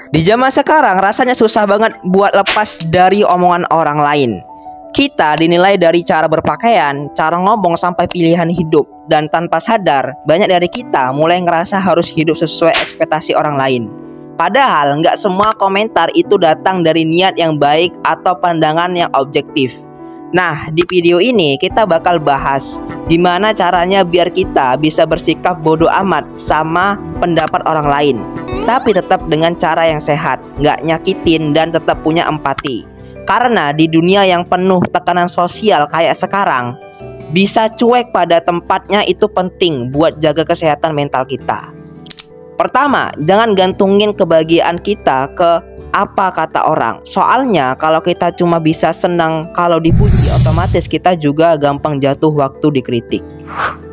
Di zaman sekarang rasanya susah banget buat lepas dari omongan orang lain. Kita dinilai dari cara berpakaian, cara ngomong sampai pilihan hidup. Dan tanpa sadar, banyak dari kita mulai ngerasa harus hidup sesuai ekspektasi orang lain. Padahal nggak semua komentar itu datang dari niat yang baik atau pandangan yang objektif. Nah, di video ini kita bakal bahas gimana caranya biar kita bisa bersikap bodoh amat sama pendapat orang lain, tapi tetap dengan cara yang sehat, nggak nyakitin dan tetap punya empati. Karena di dunia yang penuh tekanan sosial kayak sekarang, bisa cuek pada tempatnya itu penting buat jaga kesehatan mental kita. Pertama, jangan gantungin kebahagiaan kita ke apa kata orang. Soalnya kalau kita cuma bisa senang kalau dipuji, otomatis kita juga gampang jatuh waktu dikritik.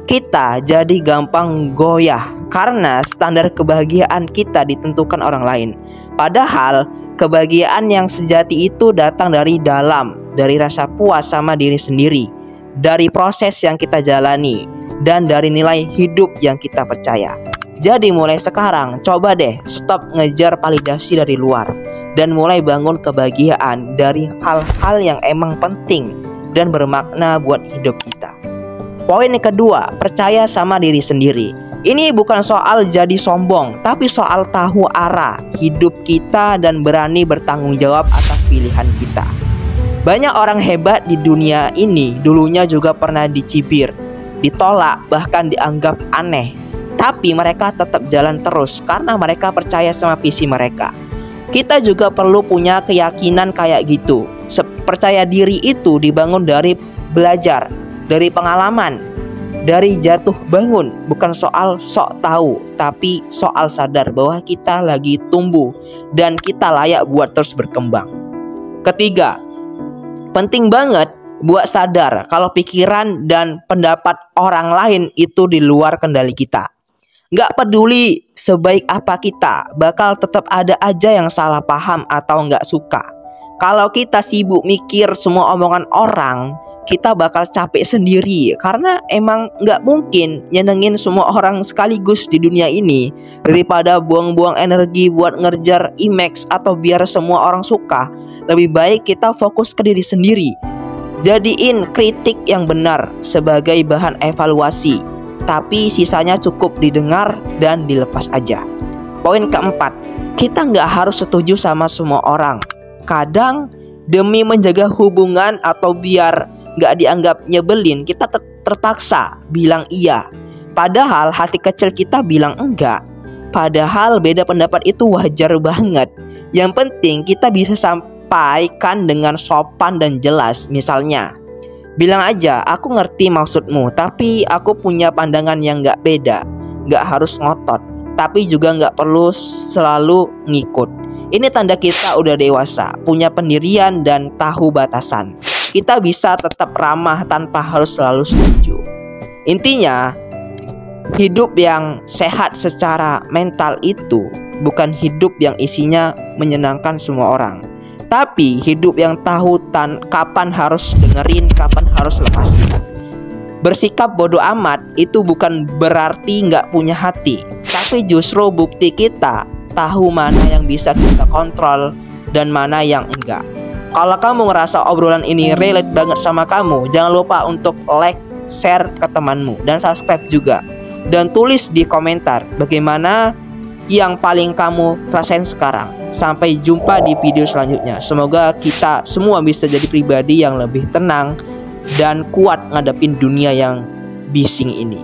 Kita jadi gampang goyah karena standar kebahagiaan kita ditentukan orang lain. Padahal kebahagiaan yang sejati itu datang dari dalam, dari rasa puas sama diri sendiri, dari proses yang kita jalani, dan dari nilai hidup yang kita percaya. Jadi mulai sekarang coba deh stop ngejar validasi dari luar dan mulai bangun kebahagiaan dari hal-hal yang emang penting dan bermakna buat hidup kita. Poin yang kedua, percaya sama diri sendiri. Ini bukan soal jadi sombong, tapi soal tahu arah hidup kita dan berani bertanggung jawab atas pilihan kita. Banyak orang hebat di dunia ini dulunya juga pernah dicibir, ditolak, bahkan dianggap aneh. Tapi mereka tetap jalan terus karena mereka percaya sama visi mereka. Kita juga perlu punya keyakinan kayak gitu. Percaya diri itu dibangun dari belajar, dari pengalaman, dari jatuh bangun. Bukan soal sok tahu, tapi soal sadar bahwa kita lagi tumbuh dan kita layak buat terus berkembang. Ketiga, penting banget buat sadar kalau pikiran dan pendapat orang lain itu di luar kendali kita. Nggak peduli sebaik apa kita, bakal tetap ada aja yang salah paham atau nggak suka. Kalau kita sibuk mikir semua omongan orang, kita bakal capek sendiri. Karena emang nggak mungkin nyenengin semua orang sekaligus di dunia ini. Daripada buang-buang energi buat ngejar image atau biar semua orang suka, lebih baik kita fokus ke diri sendiri. Jadiin kritik yang benar sebagai bahan evaluasi, tapi sisanya cukup didengar dan dilepas aja. Poin keempat, kita nggak harus setuju sama semua orang. Kadang demi menjaga hubungan atau biar nggak dianggap nyebelin, kita terpaksa bilang iya. Padahal hati kecil kita bilang enggak. Padahal beda pendapat itu wajar banget. Yang penting kita bisa sampaikan dengan sopan dan jelas. Misalnya, bilang aja, aku ngerti maksudmu, tapi aku punya pandangan yang gak beda. Gak harus ngotot, tapi juga gak perlu selalu ngikut. Ini tanda kita udah dewasa, punya pendirian dan tahu batasan. Kita bisa tetap ramah tanpa harus selalu setuju. Intinya, hidup yang sehat secara mental itu bukan hidup yang isinya menyenangkan semua orang, tapi hidup yang tahu kapan harus dengerin, kapan harus lepasin. Bersikap bodoh amat itu bukan berarti nggak punya hati, tapi justru bukti kita tahu mana yang bisa kita kontrol dan mana yang enggak. Kalau kamu ngerasa obrolan ini relate banget sama kamu, jangan lupa untuk like, share ke temanmu, dan subscribe juga. Dan tulis di komentar bagaimana yang paling kamu rasain sekarang. Sampai jumpa di video selanjutnya. Semoga kita semua bisa jadi pribadi yang lebih tenang dan kuat ngadepin dunia yang bising ini.